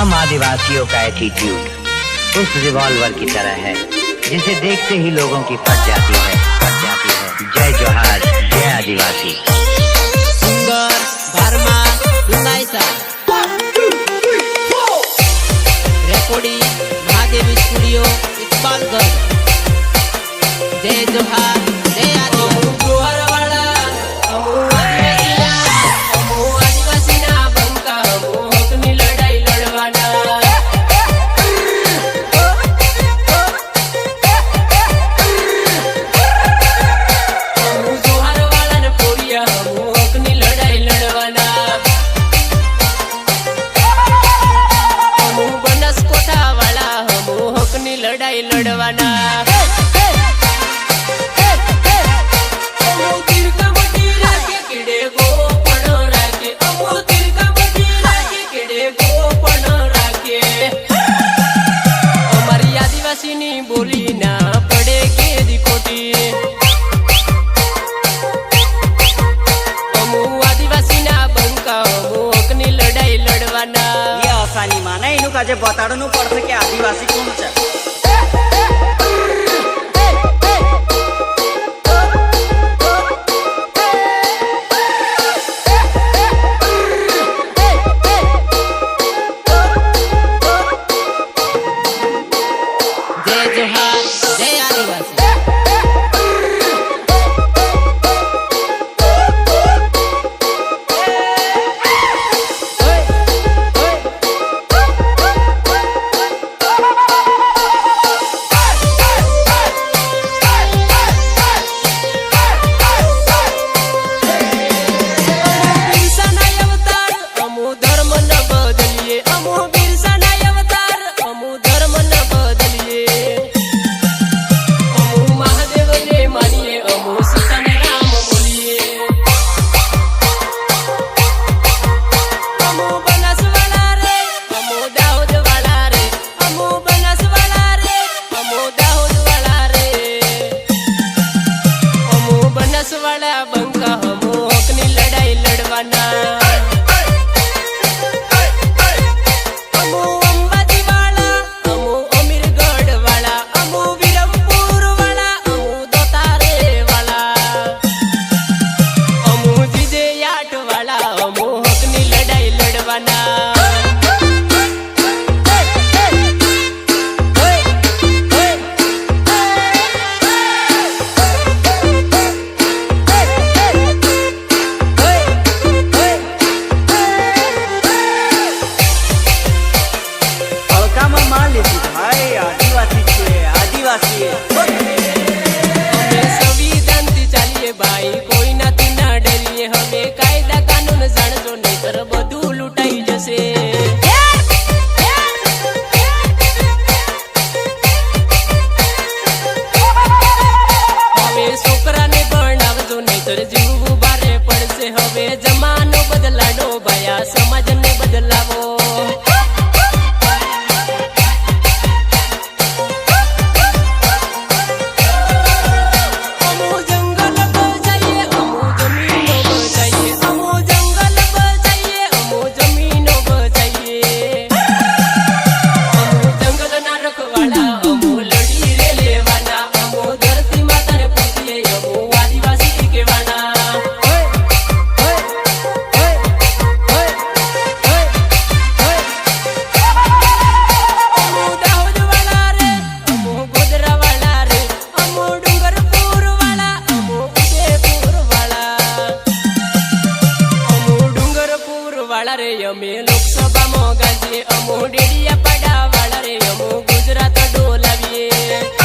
हम आदिवासियों का एटीट्यूड उस रिवॉल्वर की तरह है जिसे देखते ही लोगों की फट जाती है। जय जोहार, जय आदिवासी। सुंदर भरमा दुलाईसा रेकॉर्डिंग महादेवी स्टूडियो इकबालगंज। जय जोहार, जय आदिवासी। लड़ाई लड़वाना हमारी आदिवासी नी बोली ना पड़े के दिखोटी। आदिवासी ना बंका हकनी लड़ाई लड़वाना। ये आसानी माना इनु काजे बताड़नु पड़से के आदिवासी कौन छे। संविधान चालीए भाई कोई ना तू ना डरिए। हमें कायदा कानून जाणजो नहीं तर बधु लूटाई जसे। हमें छोकरा ने भणावजो नहीं तर जीव बारे पड़से। हवे जमानो बदलानो भया समाज ने बदलावो। अमे लोकसभा में गाजीए अमो डेडिया पड़ा वाला रे अमो गुजरात डोलावीए।